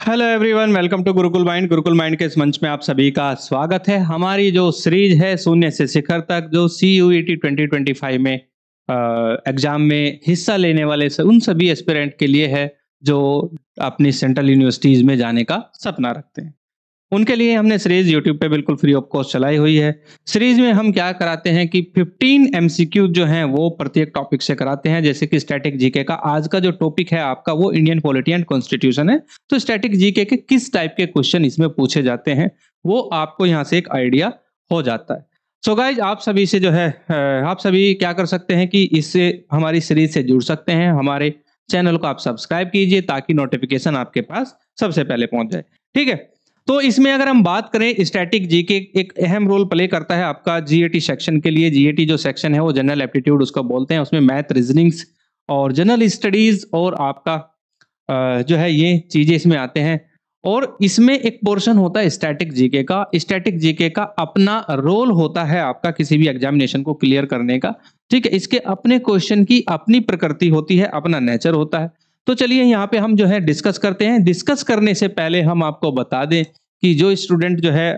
Hello everyone, welcome to Gurukul mind. Gurukul mind के इस मंच में आप सभी का स्वागत है। हमारी जो सीरीज है शून्य से शिखर तक, जो CUET 2025 में एग्जाम में हिस्सा लेने वाले उन सभी एस्पिरेंट के लिए है जो अपनी सेंट्रल यूनिवर्सिटीज में जाने का सपना रखते हैं। उनके लिए हमने सीरीज यूट्यूब पे बिल्कुल फ्री ऑफ कॉस्ट चलाई हुई है। सीरीज में हम क्या कराते हैं कि 15 MCQ जो हैं वो प्रत्येक टॉपिक से कराते हैं, जैसे कि स्टैटिक जीके का आज का जो टॉपिक है आपका वो इंडियन पॉलिटी एंड कॉन्स्टिट्यूशन है। तो स्टैटिक जीके के किस टाइप के क्वेश्चन इसमें पूछे जाते हैं वो आपको यहाँ से एक आइडिया हो जाता है। सो गाइज, आप सभी से जो है आप सभी क्या कर सकते हैं कि इससे हमारी सीरीज से जुड़ सकते हैं। हमारे चैनल को आप सब्सक्राइब कीजिए ताकि नोटिफिकेशन आपके पास सबसे पहले पहुंच जाए। ठीक है, तो इसमें अगर हम बात करें, स्टैटिक जीके एक अहम रोल प्ले करता है आपका GAT सेक्शन के लिए। GAT जो सेक्शन है वो जनरल एप्टीट्यूड उसको बोलते हैं। उसमें मैथ, रीजनिंग्स और जनरल स्टडीज और आपका जो है ये चीजें इसमें आते हैं। और इसमें एक पोर्शन होता है स्टैटिक जीके का। स्टैटिक जीके का अपना रोल होता है आपका किसी भी एग्जामिनेशन को क्लियर करने का। ठीक है, इसके अपने क्वेश्चन की अपनी प्रकृति होती है, अपना नेचर होता है। तो चलिए यहाँ पे हम जो है डिस्कस करते हैं। डिस्कस करने से पहले हम आपको बता दें कि जो स्टूडेंट जो है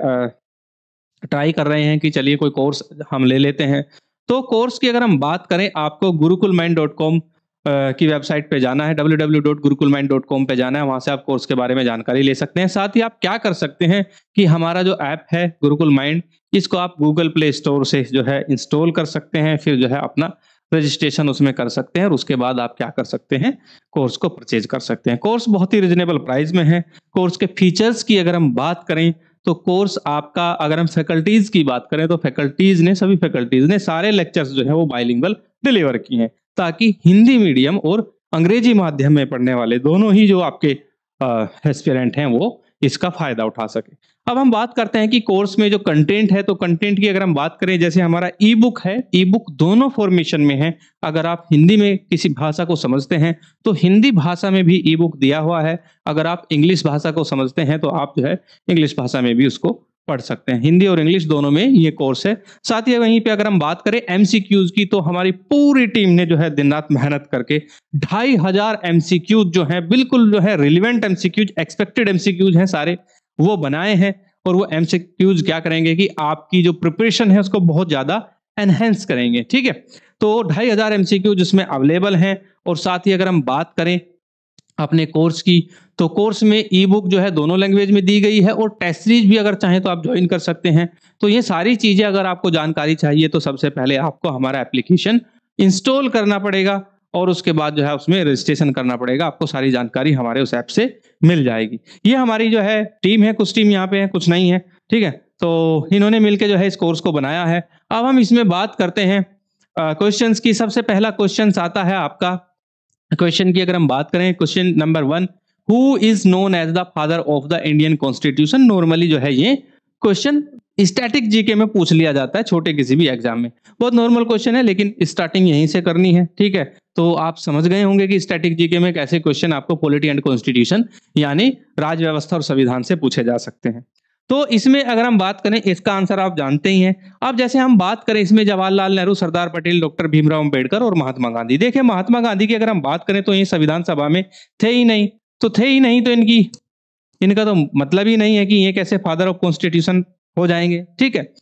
ट्राई कर रहे हैं कि चलिए कोई कोर्स हम ले लेते हैं, तो कोर्स की अगर हम बात करें, आपको gurukulmind.com की वेबसाइट पे जाना है, www.gurukulmind.com पे जाना है। वहां से आप कोर्स के बारे में जानकारी ले सकते हैं। साथ ही आप क्या कर सकते हैं कि हमारा जो ऐप है गुरुकुल माइंड, इसको आप गूगल प्ले स्टोर से जो है इंस्टॉल कर सकते हैं। फिर जो है अपना रजिस्ट्रेशन उसमें कर सकते हैं और उसके बाद आप क्या कर सकते हैं, कोर्स को परचेज कर सकते हैं। कोर्स बहुत ही रिजनेबल प्राइस में है। कोर्स के फीचर्स की अगर हम बात करें तो कोर्स आपका, अगर हम फैकल्टीज की बात करें तो सभी फैकल्टीज ने सारे लेक्चर्स जो है वो बाइलिंगुअल डिलीवर किए हैं, ताकि हिंदी मीडियम और अंग्रेजी माध्यम में पढ़ने वाले दोनों ही जो आपके एस्पिरेंट हैं वो इसका फायदा उठा सके। अब हम बात करते हैं कि कोर्स में जो कंटेंट है, तो कंटेंट की अगर हम बात करें, जैसे हमारा ई बुक है, ई बुक दोनों फॉर्मेशन में है। अगर आप हिंदी में किसी भाषा को समझते हैं तो हिंदी भाषा में भी ई बुक दिया हुआ है। अगर आप इंग्लिश भाषा को समझते हैं तो आप जो है इंग्लिश भाषा में भी उसको पढ़ सकते हैं। हिंदी और इंग्लिश दोनों में ये कोर्स है। साथ ही वहीं पे अगर हम बात करें MCQs की, तो हमारी पूरी टीम ने जो है दिन रात मेहनत करके 2500 MCQs जो है बिल्कुल जो है रिलेवेंट MCQs, एक्सपेक्टेड MCQs हैं सारे, वो बनाए हैं। और वो MCQs क्या करेंगे कि आपकी जो प्रिपरेशन है उसको बहुत ज्यादा एनहेंस करेंगे। ठीक है, तो 2500 MCQ जिसमें अवेलेबल हैं। और साथ ही अगर हम बात करें अपने कोर्स की, तो कोर्स में ई बुक जो है दोनों लैंग्वेज में दी गई है और टेस्ट सीरीज भी अगर चाहें तो आप ज्वाइन कर सकते हैं। तो ये सारी चीजें अगर आपको जानकारी चाहिए तो सबसे पहले आपको हमारा एप्लीकेशन इंस्टॉल करना पड़ेगा और उसके बाद जो है उसमें रजिस्ट्रेशन करना पड़ेगा। आपको सारी जानकारी हमारे उस ऐप से मिल जाएगी। ये हमारी जो है टीम है, कुछ टीम यहाँ पे है, कुछ नहीं है। ठीक है, तो इन्होंने मिलकर जो है इस कोर्स को बनाया है। अब हम इसमें बात करते हैं क्वेश्चंस की। सबसे पहला क्वेश्चन आता है आपका, क्वेश्चन की अगर हम बात करें, question number 1, who is known as the father of the Indian constitution. Normally जो है ये क्वेश्चन स्टैटिक जीके में पूछ लिया जाता है छोटे किसी भी एग्जाम में। बहुत नॉर्मल क्वेश्चन है, लेकिन स्टार्टिंग यहीं से करनी है। ठीक है, तो आप समझ गए होंगे कि स्टैटिक जीके में कैसे क्वेश्चन आपको पॉलिटी एंड कॉन्स्टिट्यूशन यानी राज्य व्यवस्था और संविधान से पूछे जा सकते हैं। तो इसमें अगर हम बात करें, इसका आंसर आप जानते ही हैं। अब जैसे हम बात करें इसमें जवाहरलाल नेहरू, सरदार पटेल, डॉक्टर भीमराव अंबेडकर और महात्मा गांधी। देखिए, महात्मा गांधी की अगर हम बात करें तो ये संविधान सभा में थे ही नहीं। तो इनका तो मतलब ही नहीं है कि ये कैसे फादर ऑफ कॉन्स्टिट्यूशन हो जाएंगे। ठीक है,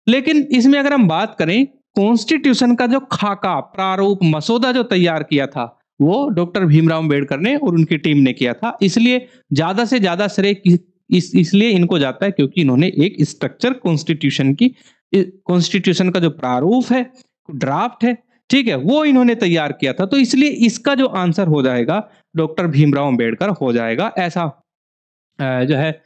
लेकिन इसमें अगर हम बात करें, कॉन्स्टिट्यूशन का जो खाका, प्रारूप, मसौदा जो तैयार किया था वो डॉक्टर भीमराव अंबेडकर ने और उनकी टीम ने किया था। इसलिए ज्यादा से ज्यादा श्रेय इसलिए इनको जाता है क्योंकि इन्होंने एक स्ट्रक्चर कॉन्स्टिट्यूशन का जो प्रारूप है, ड्राफ्ट है, ठीक है, वो इन्होंने तैयार किया था। तो इसलिए इसका जो आंसर हो जाएगा डॉक्टर भीमराव अंबेडकर हो जाएगा। ऐसा जो है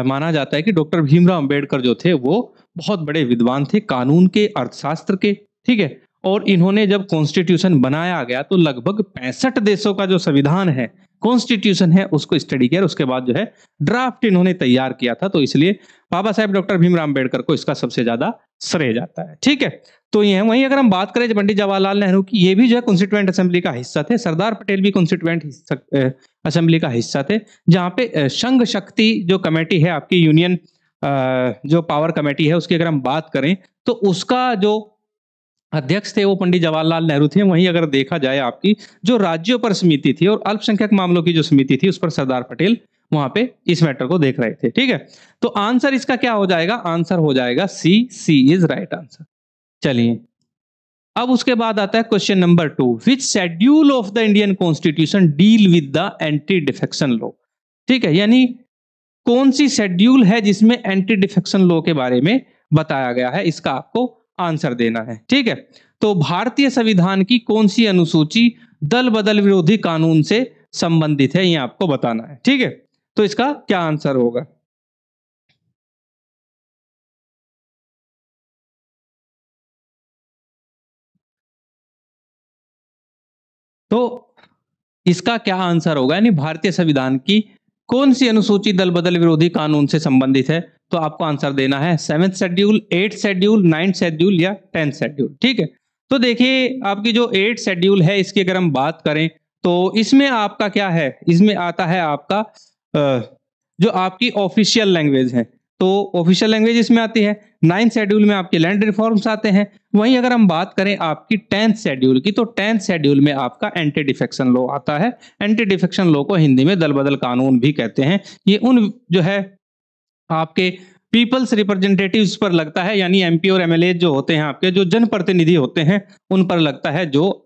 माना जाता है कि डॉक्टर भीमराव अंबेडकर जो थे वो बहुत बड़े विद्वान थे, कानून के, अर्थशास्त्र के। ठीक है, और इन्होंने जब कॉन्स्टिट्यूशन बनाया गया तो लगभग 65 देशों का जो संविधान है, कॉन्स्टिट्यूशन है, उसको स्टडी किया। उसके बाद जो है ड्राफ्ट इन्होंने तैयार किया था। तो इसलिए बाबा साहेब डॉक्टर भीमराव अंबेडकर को इसका सबसे ज्यादा श्रेय जाता है। ठीक है, तो ये वहीं अगर हम बात करें पंडित जवाहरलाल नेहरू की, ये भी जो है कॉन्स्टिट्यूएंट असेंबली का हिस्सा थे। सरदार पटेल भी कॉन्स्टिट्यूएंट असेंबली का हिस्सा थे। जहां पे संघ शक्ति जो कमेटी है आपकी, यूनियन जो पावर कमेटी है, उसकी अगर हम बात करें तो उसका जो अध्यक्ष थे वो पंडित जवाहरलाल नेहरू थे। वहीं अगर देखा जाए आपकी जो राज्यों पर समिति थी और अल्पसंख्यक मामलों की जो समिति थी उस पर सरदार पटेल वहां पे इस मैटर को देख रहे थे। ठीक है, तो आंसर इसका क्या हो जाएगा? आंसर हो जाएगा सी इज राइट आंसर। चलिए, अब उसके बाद आता है question number 2, which schedule of the Indian constitution deal with the anti defection law. ठीक है, यानी कौन सी शेड्यूल है जिसमें एंटी डिफेक्शन लॉ के बारे में बताया गया है, इसका आपको आंसर देना है। ठीक है, तो भारतीय संविधान की कौन सी अनुसूची दल बदल विरोधी कानून से संबंधित है, ये आपको बताना है। ठीक है, तो इसका क्या आंसर होगा? तो इसका क्या आंसर होगा, यानी भारतीय संविधान की कौन सी अनुसूची दल बदल विरोधी कानून से संबंधित है? तो आपको आंसर देना है 7th schedule, 8th schedule, 9th schedule या 10th शेड्यूल। ठीक है, तो देखिए आपकी जो 8th शेड्यूल है, इसकी अगर हम बात करें तो इसमें आपका क्या है, इसमें आता है आपका जो आपकी ऑफिशियल लैंग्वेज है, तो ऑफिशियल लैंग्वेज इसमें आती है। 9th शेड्यूल में आपके लैंड रिफॉर्म्स आते हैं। वहीं अगर हम बात करें आपकी 10th शेड्यूल की, तो 10th शेड्यूल में आपका एंटी डिफेक्शन लॉ आता है। एंटी डिफेक्शन लॉ को हिंदी में दल बदल कानून भी कहते हैं। ये उन जो है आपके पीपल्स रिप्रेजेंटेटिव्स पर लगता है, यानी एमपी और एमएलए जो होते हैं आपके, जो जनप्रतिनिधि होते हैं, उन पर लगता है, जो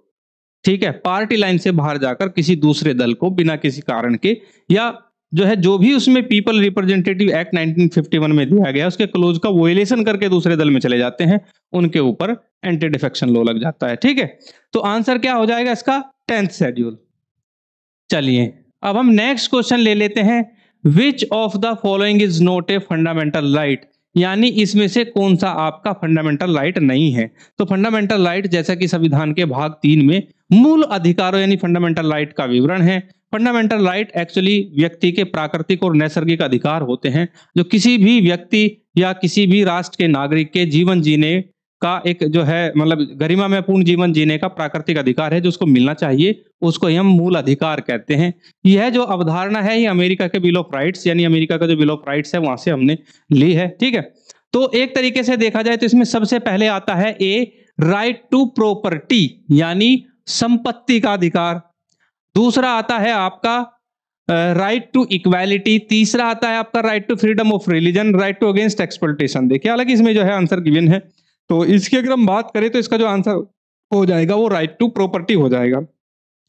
ठीक है पार्टी लाइन से बाहर जाकर किसी दूसरे दल को बिना किसी कारण के, या जो है जो भी उसमें पीपल रिप्रेजेंटेटिव एक्ट 1951 में दिया गया उसके क्लोज का वोलेशन करके दूसरे दल में चले जाते हैं, उनके ऊपर एंटी डिफेक्शन लॉ लग जाता है। ठीक है, तो आंसर क्या हो जाएगा इसका? 10th schedule. चलिए, अब हम नेक्स्ट क्वेश्चन ले लेते हैं, which of the following is not a fundamental right, यानी इसमें से कौन सा आपका फंडामेंटल राइट नहीं है। तो फंडामेंटल राइट, जैसा कि संविधान के भाग 3 में मूल अधिकारों यानी फंडामेंटल राइट का विवरण है। फंडामेंटल राइट एक्चुअली व्यक्ति के प्राकृतिक और नैसर्गिक अधिकार होते हैं, जो किसी भी व्यक्ति या किसी भी राष्ट्र के नागरिक के जीवन जीने का एक जो है मतलब गरिमा में पूर्ण जीवन जीने का प्राकृतिक अधिकार है, जो उसको मिलना चाहिए, उसको हम मूल अधिकार कहते हैं। यह जो अवधारणा है, ये अमेरिका के बिल ऑफ राइट्स, यानी अमेरिका का जो बिल ऑफ राइट्स है, वहां से हमने ली है। ठीक है, तो एक तरीके से देखा जाए तो इसमें सबसे पहले आता है ए, राइट टू प्रॉपर्टी, यानी संपत्ति का अधिकार। दूसरा आता है आपका राइट टू इक्वालिटी। तीसरा आता है आपका right to freedom of religion, right to against exploitation. देखिए, हालांकि इसमें जो है आंसर गिवन है, तो इसकी अगर हम बात करें तो इसका जो आंसर हो जाएगा वो राइट टू प्रॉपर्टी हो जाएगा,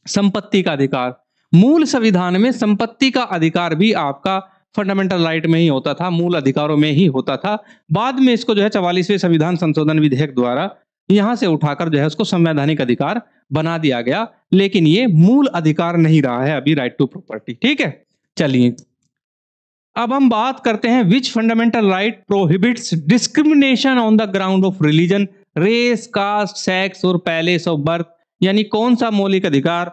संपत्ति का अधिकार। मूल संविधान में संपत्ति का अधिकार भी आपका फंडामेंटल राइट में ही होता था, मूल अधिकारों में ही होता था। बाद में इसको जो है 44वें संविधान संशोधन विधेयक द्वारा यहां से उठाकर जो है उसको संवैधानिक अधिकार बना दिया गया, लेकिन ये मूल अधिकार नहीं रहा है अभी राइट टू प्रॉपर्टी। ठीक है, चलिए अब हम बात करते हैं, which fundamental right prohibits discrimination on the ground of religion, race, caste, sex और पैलेस ऑफ बर्थ, यानी कौन सा मौलिक अधिकार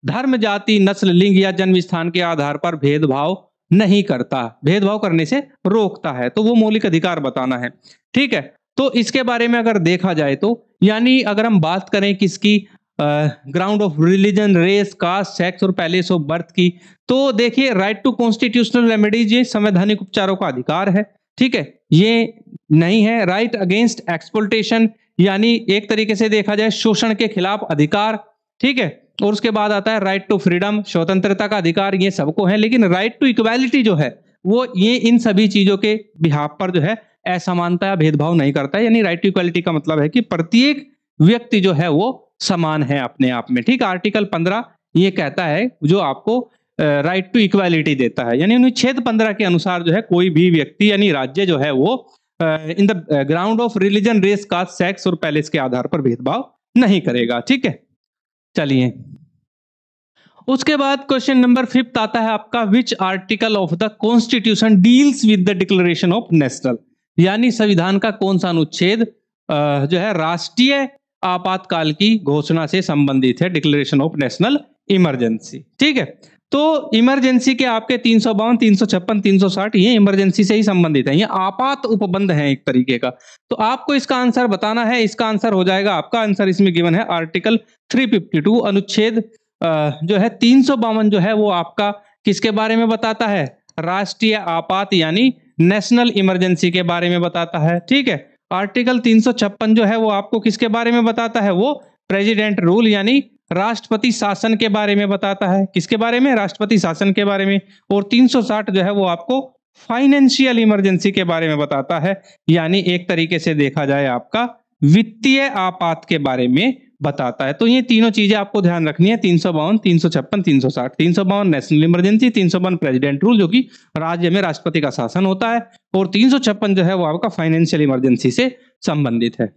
धर्म, जाति, नस्ल, लिंग या जन्म स्थान के आधार पर भेदभाव नहीं करता, भेदभाव करने से रोकता है, तो वो मौलिक अधिकार बताना है। ठीक है, तो इसके बारे में अगर देखा जाए तो, यानी अगर हम बात करें किसकी, ground of religion, race, caste, sex और पैलेस ऑफ बर्थ की, तो देखिए राइट टू कॉन्स्टिट्यूशनल रेमेडीज, ये संवैधानिक उपचारों का अधिकार है। ठीक है, ये नहीं है। राइट अगेंस्ट एक्सप्लॉइटेशन, यानी एक तरीके से देखा जाए शोषण के खिलाफ अधिकार। ठीक है, और उसके बाद आता है राइट टू फ्रीडम, स्वतंत्रता का अधिकार, ये सबको है। लेकिन राइट टू इक्वालिटी जो है वो ये इन सभी चीजों के बिहाफ पर जो है असमानता या भेदभाव नहीं करता है, यानी राइट टू इक्वालिटी का मतलब है कि प्रत्येक व्यक्ति जो है वो समान है अपने आप में। ठीक, आर्टिकल 15 ये कहता है, जो आपको राइट टू इक्वालिटी देता है, यानी अनुच्छेद 15 के अनुसार जो है कोई भी व्यक्ति यानी राज्य जो है वो in the ground of religion, race, caste, sex और पैलेस के आधार पर भेदभाव नहीं करेगा। ठीक है, चलिए उसके बाद क्वेश्चन नंबर 5 आता है आपका, which article of the constitution deals with the declaration of national, यानी संविधान का कौन सा अनुच्छेद जो है राष्ट्रीय आपातकाल की घोषणा से संबंधित है, डिक्लेरेशन ऑफ नेशनल इमरजेंसी। ठीक है, तो इमरजेंसी के आपके 352, 356, 360 ये इमरजेंसी से ही संबंधित है, ये आपात उपबंध है एक तरीके का। तो आपको इसका आंसर बताना है। इसका आंसर हो जाएगा, आपका आंसर इसमें गिवन है आर्टिकल 352, अनुच्छेद जो है 352 जो है वो आपका किसके बारे में बताता है, राष्ट्रीय आपात यानी नेशनल इमरजेंसी के बारे में बताता है। ठीक है, आर्टिकल 356 जो है वो आपको किसके बारे में बताता है, वो प्रेसिडेंट रूल यानी राष्ट्रपति शासन के बारे में बताता है। किसके बारे में? राष्ट्रपति शासन के बारे में। और 360 जो है वो आपको फाइनेंशियल इमरजेंसी के बारे में बताता है, यानी एक तरीके से देखा जाए आपका वित्तीय आपात के बारे में बताता है। तो ये तीनों चीजें आपको ध्यान रखनी है, 352, 356, 360। 352 नेशनल इमरजेंसी, 352 प्रेसिडेंट रूल जो कि राज्य में राष्ट्रपति का शासन होता है, और 356 जो है वो आपका फाइनेंशियल इमरजेंसी से संबंधित है।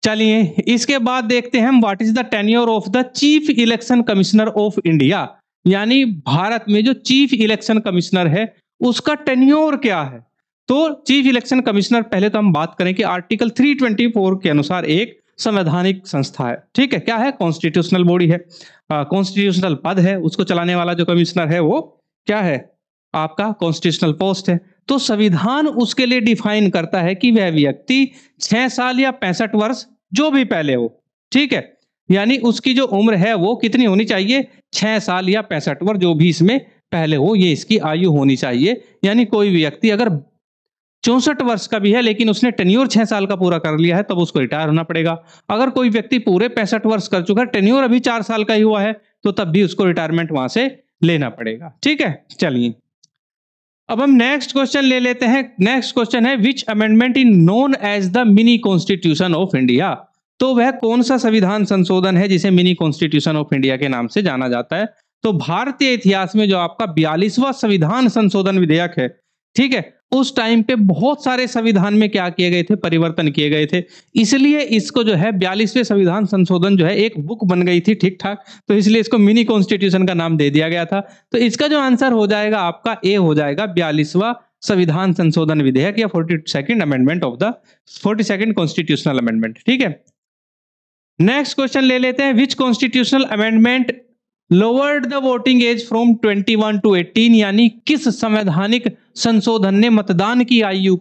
चलिए इसके बाद देखते हैं हम what is the tenure of the chief election commissioner of India, यानी भारत में जो चीफ इलेक्शन कमिश्नर है उसका टेन्योर क्या है। तो चीफ इलेक्शन कमिश्नर, पहले तो हम बात करें कि आर्टिकल 324 के अनुसार एक संवैधानिक संस्था है। ठीक है, क्या है? कॉन्स्टिट्यूशनल बॉडी है, कॉन्स्टिट्यूशनल पद है, उसको चलाने वाला जो कमिश्नर है वो क्या है? आपका कॉन्स्टिट्यूशनल पोस्ट है। तो संविधान उसके लिए डिफाइन करता है कि वह व्यक्ति 6 साल या 65 वर्ष जो भी पहले हो, ठीक है, यानी उसकी जो उम्र है वो कितनी होनी चाहिए? 6 साल या 65 वर्ष जो भी इसमें पहले हो, ये इसकी आयु होनी चाहिए। यानी कोई भी व्यक्ति अगर 64 वर्ष का भी है लेकिन उसने टेन्योर 6 साल का पूरा कर लिया है तब उसको रिटायर होना पड़ेगा। अगर कोई व्यक्ति पूरे 65 वर्ष कर चुका है, टेन्योर अभी 4 साल का ही हुआ है, तो तब भी उसको रिटायरमेंट वहां से लेना पड़ेगा। ठीक है, चलिए अब हम नेक्स्ट क्वेश्चन ले लेते हैं। नेक्स्ट क्वेश्चन है which amendment in known as the mini constitution of India. तो वह कौन सा संविधान संशोधन है जिसे मिनी कॉन्स्टिट्यूशन ऑफ इंडिया के नाम से जाना जाता है? तो भारतीय इतिहास में जो आपका 42वां संविधान संशोधन विधेयक है, ठीक है, उस टाइम पे बहुत सारे संविधान में क्या किए गए थे? परिवर्तन किए गए थे, इसलिए इसको जो है 42वें संविधान संशोधन जो है एक बुक बन गई थी, ठीक ठाक, तो इसलिए इसको मिनी कॉन्स्टिट्यूशन का नाम दे दिया गया था। तो इसका जो आंसर हो जाएगा आपका ए हो जाएगा 42वां संविधान संशोधन विधेयक या 42nd amendment of the 42nd constitutional amendment. ठीक है, नेक्स्ट क्वेश्चन ले लेते हैं which constitutional amendment lowered the voting age from 21 to 18, यानी किस संवैधानिक संशोधन ने मतदान की आयु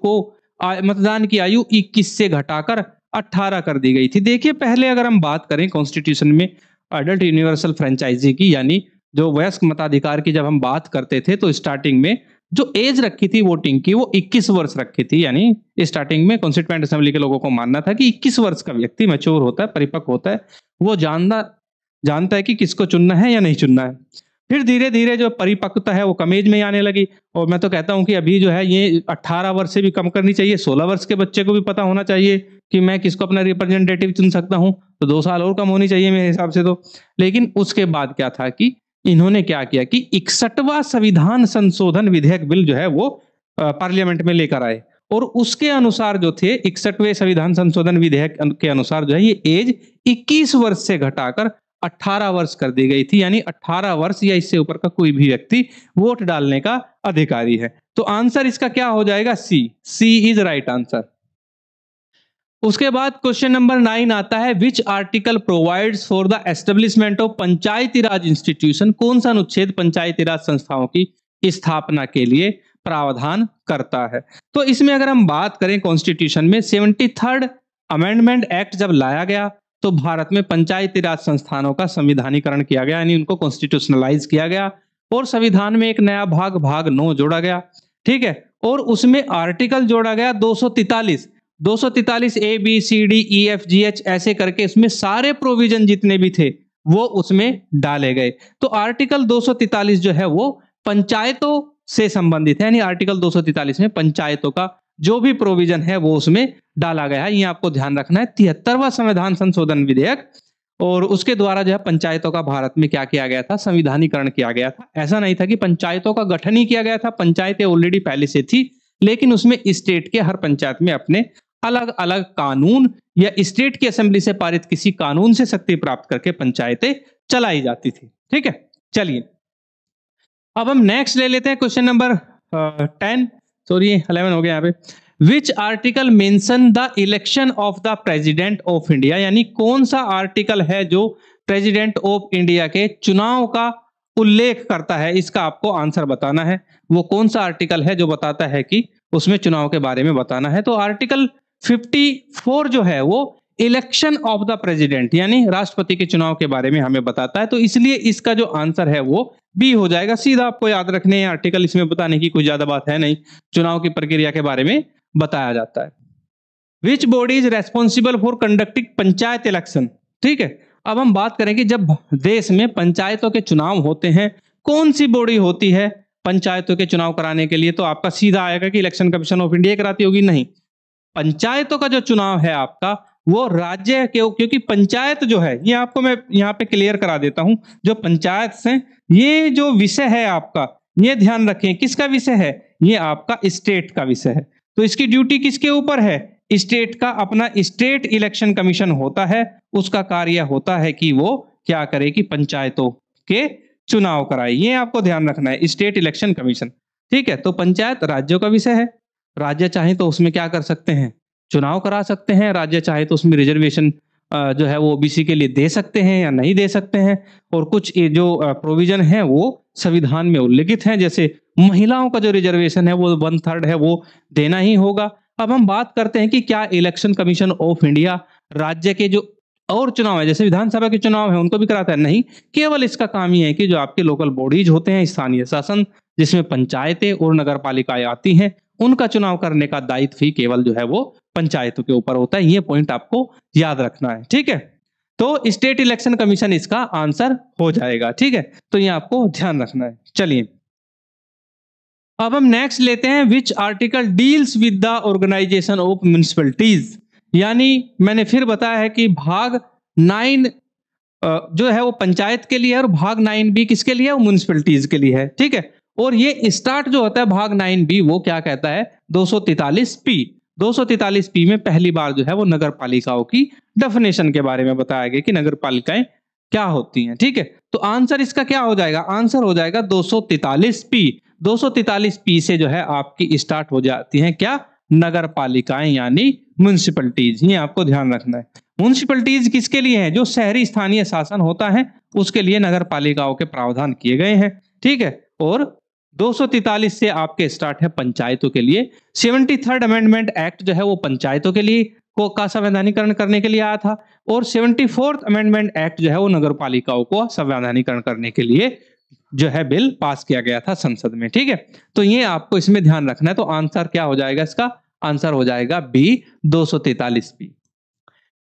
21 से घटाकर 18 कर दी गई थी। देखिए पहले अगर हम बात करें कॉन्स्टिट्यूशन में अडल्ट यूनिवर्सल फ्रेंचाइजी की, यानी जो वयस्क मताधिकार की जब हम बात करते थे तो स्टार्टिंग में जो एज रखी थी वोटिंग की वो 21 वर्ष रखी थी। यानी स्टार्टिंग में कॉन्स्टिट्यूएंट असेंबली के लोगों को मानना था कि 21 वर्ष का व्यक्ति मैच्योर होता है, परिपक्व होता है, वो जानता है कि किसको चुनना है या नहीं चुनना है। फिर धीरे धीरे जो परिपक्वता है वो कम एज में आने लगी, और मैं तो कहता हूं कि अभी जो है ये 18 वर्ष से भी कम करनी चाहिए। 16 वर्ष के बच्चे को भी पता होना चाहिए कि मैं किसको अपना रिप्रेजेंटेटिव चुन सकता हूं, तो 2 साल और कम होनी चाहिए मेरे हिसाब से तो। लेकिन उसके बाद क्या था कि इन्होंने क्या किया कि 61वां संविधान संशोधन विधेयक बिल जो है वो पार्लियामेंट में लेकर आए, और उसके अनुसार जो थे 61वें संविधान संशोधन विधेयक के अनुसार जो है ये एज 21 वर्ष से घटाकर 18 वर्ष कर दी गई थी। यानी 18 वर्ष या इससे ऊपर का कोई भी व्यक्ति वोट डालने का अधिकारी है। तो आंसर इसका क्या हो जाएगा? सी इज राइट आंसर। उसके बाद क्वेश्चन नंबर 9 आता है which article provides for the establishment of Panchayati Raj institution. कौन सा अनुच्छेद पंचायती राज संस्थाओं की स्थापना के लिए प्रावधान करता है? तो इसमें अगर हम बात करें कॉन्स्टिट्यूशन में 73rd अमेंडमेंट एक्ट जब लाया गया तो भारत में पंचायती राज संस्थानों का संविधानीकरण किया गया, यानी उनको कॉन्स्टिट्यूशनलाइज किया गया, और संविधान में एक नया भाग 9 जोड़ा गया। ठीक है, और उसमें आर्टिकल जोड़ा गया 243 A B C D E F G H ऐसे करके उसमें सारे प्रोविजन जितने भी थे वो उसमें डाले गए। तो आर्टिकल 243 जो है वो पंचायतों से संबंधित है, यानी आर्टिकल 243 में पंचायतों का जो भी प्रोविजन है वो उसमें डाला गया है। ये आपको ध्यान रखना है। 73वां संविधान संशोधन विधेयक, और उसके द्वारा जो है पंचायतों का भारत में क्या किया गया था? संविधानीकरण किया गया था। ऐसा नहीं था कि पंचायतों का गठन ही किया गया था, पंचायतें ऑलरेडी पहले से थी, लेकिन उसमें स्टेट के हर पंचायत में अपने अलग अलग कानून या स्टेट की असेंबली से पारित किसी कानून से शक्ति प्राप्त करके पंचायतें चलाई जाती थी। ठीक है, चलिए अब हम नेक्स्ट ले लेते हैं क्वेश्चन नंबर 11 हो गया यहाँ पे। Which article mention the election of the president of India, यानी कौन सा आर्टिकल है जो प्रेसिडेंट ऑफ इंडिया के चुनाव का उल्लेख करता है? इसका आपको आंसर बताना है। वो कौन सा आर्टिकल है जो बताता है कि उसमें चुनाव के बारे में बताना है? तो आर्टिकल 54 जो है वो इलेक्शन ऑफ द प्रेसिडेंट यानी राष्ट्रपति के चुनाव के बारे में हमें बताता है, तो इसलिए इसका जो आंसर है वो बी हो जाएगा। सीधा आपको याद रखने हैं आर्टिकल, इसमें बताने की कोई ज्यादा बात है नहीं, चुनाव की प्रक्रिया के बारे में बताया जाता है। Which body is responsible for conducting panchayat election? ठीक है, अब हम बात करें कि जब देश में पंचायतों के चुनाव होते हैं, कौन सी बॉडी होती है पंचायतों के चुनाव कराने के लिए? तो आपका सीधा आएगा कि इलेक्शन कमीशन ऑफ इंडिया कराती होगी। नहीं, पंचायतों का जो चुनाव है आपका वो राज्य के, क्योंकि पंचायत जो है, ये आपको मैं यहाँ पे क्लियर करा देता हूं, जो पंचायत से ये जो विषय है आपका, ये ध्यान रखें किसका विषय है, ये आपका स्टेट का विषय है। तो इसकी ड्यूटी किसके ऊपर है? स्टेट का। अपना स्टेट इलेक्शन कमीशन होता है, उसका कार्य होता है कि वो क्या करे कि पंचायतों के चुनाव कराए। ये आपको ध्यान रखना है, स्टेट इलेक्शन कमीशन। ठीक है, तो पंचायत राज्यों का विषय है। राज्य चाहे तो उसमें क्या कर सकते हैं, चुनाव करा सकते हैं। राज्य चाहे तो उसमें रिजर्वेशन जो है वो ओबीसी के लिए दे सकते हैं या नहीं दे सकते हैं। और कुछ ये जो प्रोविजन है वो संविधान में उल्लिखित हैं, जैसे महिलाओं का जो रिजर्वेशन है वो 1/3 है, वो देना ही होगा। अब हम बात करते हैं कि क्या इलेक्शन कमीशन ऑफ इंडिया राज्य के जो और चुनाव है, जैसे विधानसभा के चुनाव है, उनको भी कराता है? नहीं, केवल इसका काम ही है कि जो आपके लोकल बॉडीज होते हैं, स्थानीय शासन, जिसमें पंचायतें और नगर पालिकाएं आती हैं, उनका चुनाव करने का दायित्व ही केवल जो है वो पंचायतों के ऊपर होता है। ये पॉइंट आपको याद रखना है। ठीक है, तो स्टेट इलेक्शन कमीशन इसका आंसर हो जाएगा। ठीक है, तो ये आपको ध्यान रखना है। चलिए अब हम नेक्स्ट लेते हैं, which article deals with the organisation of municipalities. यानी मैंने फिर बताया है कि भाग 9 जो है वो पंचायत के लिए है और भाग 9B किसके लिए है, वो म्युनिसिपैलिटीज के लिए है। ठीक है, और ये स्टार्ट जो होता है भाग 9B वो क्या कहता है, 243P। 243P में पहली बार जो है वो नगर पालिकाओं की डेफिनेशन के बारे में बताया गया कि नगर पालिकाएं क्या होती हैं। ठीक है, तो आंसर इसका क्या हो जाएगा, आंसर हो जाएगा 243P। 243P से जो है आपकी स्टार्ट हो जाती हैं क्या, नगर पालिकाएं यानी म्युनिसिपैलिटीज। ये आपको ध्यान रखना है। म्युनिसिपैलिटीज किसके लिए है, जो शहरी स्थानीय शासन होता है उसके लिए नगर पालिकाओं के प्रावधान किए गए हैं। ठीक है, और 243 से आपके स्टार्ट है पंचायतों के लिए। 73rd अमेंडमेंट एक्ट जो है वो पंचायतों के लिए का संवैधानिकरण करने के लिए आया था, और 74th अमेंडमेंट एक्ट जो है वो नगर पालिकाओं को संवैधानिकरण करने के लिए जो है बिल पास किया गया था संसद में। ठीक है, तो ये आपको इसमें ध्यान रखना है। तो आंसर क्या हो जाएगा, इसका आंसर हो जाएगा बी, 243P।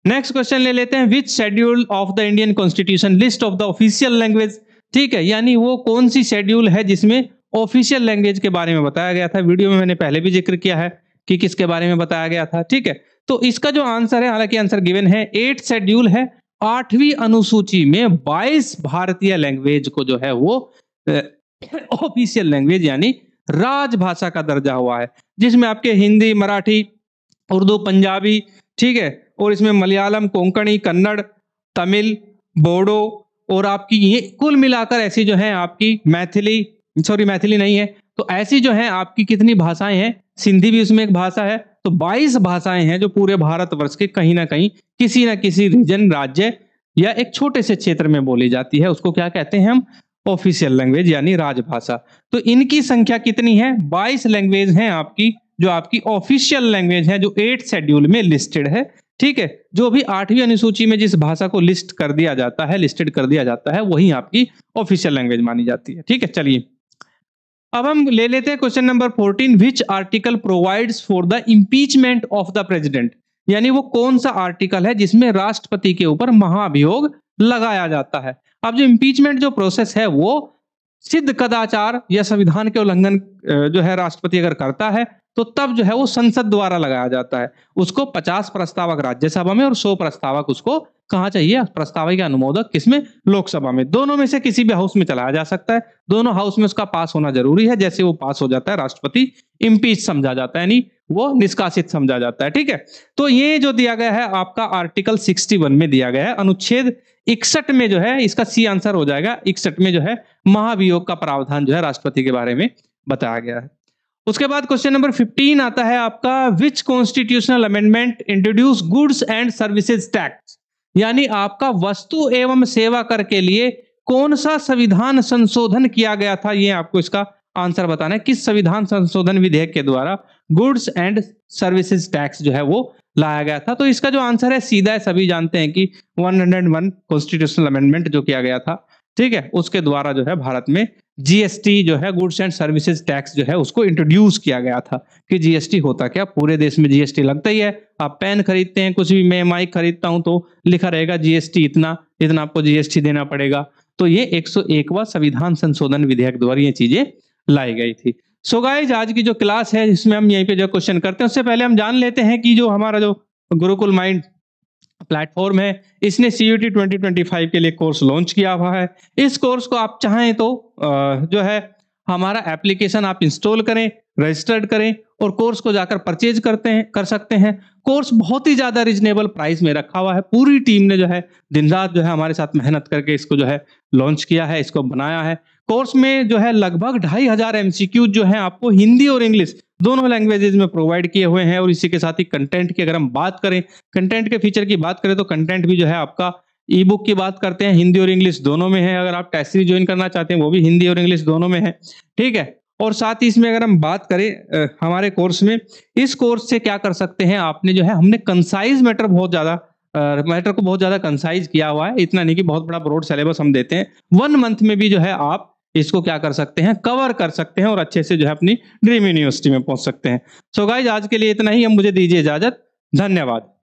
नेक्स्ट क्वेश्चन ले लेते हैं, which schedule of the Indian constitution list of the official language. ठीक है, यानी वो कौन सी शेड्यूल है जिसमें ऑफिशियल लैंग्वेज के बारे में बताया गया था। वीडियो में मैंने पहले भी जिक्र किया है कि किसके बारे में बताया गया था। ठीक है, तो इसका जो आंसर है, हालांकि आंसर गिवन है, 8th शेड्यूल है। 8वीं अनुसूची में 22 भारतीय लैंग्वेज को जो है वो ऑफिशियल लैंग्वेज यानी राजभाषा का दर्जा हुआ है, जिसमें आपके हिंदी, मराठी, उर्दू, पंजाबी, ठीक है, और इसमें मलयालम, कोंकणी, कन्नड़, तमिल, बोडो, और आपकी ये कुल मिलाकर ऐसी जो है आपकी मैथिली नहीं है, तो ऐसी जो है आपकी कितनी भाषाएं हैं, सिंधी भी उसमें एक भाषा है, तो 22 भाषाएं हैं जो पूरे भारतवर्ष के कहीं ना कहीं किसी ना किसी रीजन, राज्य या एक छोटे से क्षेत्र में बोली जाती है। उसको क्या कहते हैं हम, ऑफिशियल लैंग्वेज यानी राजभाषा। तो इनकी संख्या कितनी है, 22 लैंग्वेज हैं आपकी, जो आपकी ऑफिशियल लैंग्वेज है, जो 8th शेड्यूल में लिस्टेड है। ठीक है, जो भी 8वीं अनुसूची में जिस भाषा को लिस्टेड कर दिया जाता है वही आपकी ऑफिशियल लैंग्वेज मानी जाती है। ठीक है, चलिए अब हम ले लेते हैं question number 14, which article provides for the impeachment of the president. यानी वो कौन सा आर्टिकल है जिसमें राष्ट्रपति के ऊपर महाभियोग लगाया जाता है। अब जो इम्पीचमेंट जो प्रोसेस है वो सिद्ध कदाचार या संविधान के उल्लंघन जो है राष्ट्रपति अगर करता है तो तब जो है वो संसद द्वारा लगाया जाता है। उसको 50 प्रस्तावक राज्यसभा में और 100 प्रस्तावक उसको कहाँ चाहिए, प्रस्तावक या अनुमोदक किसमें, लोकसभा में। दोनों में से किसी भी हाउस में चलाया जा सकता है, दोनों हाउस में उसका पास होना जरूरी है। जैसे वो पास हो जाता है राष्ट्रपति इम्पीच समझा जाता है, यानी वो निष्कासित समझा जाता है। ठीक है, तो ये जो दिया गया है आपका आर्टिकल 61 में दिया गया है, अनुच्छेद 61 में जो है इसका सी आंसर हो जाएगा। 61 में जो है महाभियोग का प्रावधान जो है राष्ट्रपति के बारे में बताया गया है। उसके बाद क्वेश्चन नंबर 15 आता है आपका, which constitutional amendment introduce goods and services tax. यानी आपका वस्तु एवं सेवा कर के लिए कौन सा संविधान संशोधन किया गया था, ये आपको इसका आंसर बताना है। किस संविधान संशोधन विधेयक के द्वारा गुड्स एंड सर्विसेज टैक्स जो है वो लाया गया था। तो इसका जो आंसर है सीधा है, सभी जानते हैं कि 101 कॉन्स्टिट्यूशनल अमेंडमेंट जो किया गया था, ठीक है, उसके द्वारा जो है भारत में जीएसटी जो है गुड्स एंड सर्विसेज टैक्स जो है उसको इंट्रोड्यूस किया गया था। कि जीएसटी होता क्या, पूरे देश में जीएसटी लगता ही है। आप पेन खरीदते हैं, कुछ भी, मैं माइक खरीदता हूं तो लिखा रहेगा जीएसटी इतना, इतना आपको जीएसटी देना पड़ेगा। तो ये 101वां संविधान संशोधन विधेयक द्वारा ये चीजें लाई गई थी। सो गाइस, आज की जो क्लास है जिसमें हम यहीं पे जो क्वेश्चन करते हैं, उससे पहले हम जान लेते हैं कि जो हमारा जो गुरुकुल माइंड प्लेटफॉर्म है, इसने सीयूईटी 2025 के लिए कोर्स लॉन्च किया हुआ है। इस कोर्स को आप चाहें तो जो है हमारा एप्लीकेशन आप इंस्टॉल करें, रजिस्टर्ड करें और कोर्स को जाकर परचेज कर सकते हैं। कोर्स बहुत ही ज्यादा रिजनेबल प्राइस में रखा हुआ है। पूरी टीम ने जो है दिन रात जो है हमारे साथ मेहनत करके इसको जो है लॉन्च किया है, इसको बनाया है। कोर्स में जो है लगभग 2500 एमसीक्यू जो है आपको हिंदी और इंग्लिश दोनों लैंग्वेजेस में प्रोवाइड किए हुए हैं। और इसी के साथ ही कंटेंट की अगर हम बात करें, कंटेंट के फीचर की बात करें, तो कंटेंट भी जो है आपका ई बुक की बात करते हैं, हिंदी और इंग्लिश दोनों में है। अगर आप टेस्ट सीरीज ज्वाइन करना चाहते हैं, वो भी हिंदी और इंग्लिश दोनों में है, ठीक है। और साथ ही इसमें अगर हम बात करें हमारे कोर्स में, इस कोर्स से क्या कर सकते हैं, आपने जो है हमने कंसाइज मैटर को बहुत ज्यादा कंसाइज किया हुआ है। इतना नहीं कि बहुत बड़ा ब्रॉड सिलेबस हम देते हैं। 1 मंथ में भी जो है आप इसको क्या कर सकते हैं, कवर कर सकते हैं और अच्छे से जो है अपनी ड्रीम यूनिवर्सिटी में पहुंच सकते हैं। सो गाइस, आज के लिए इतना ही। अब मुझे दीजिए इजाजत। धन्यवाद।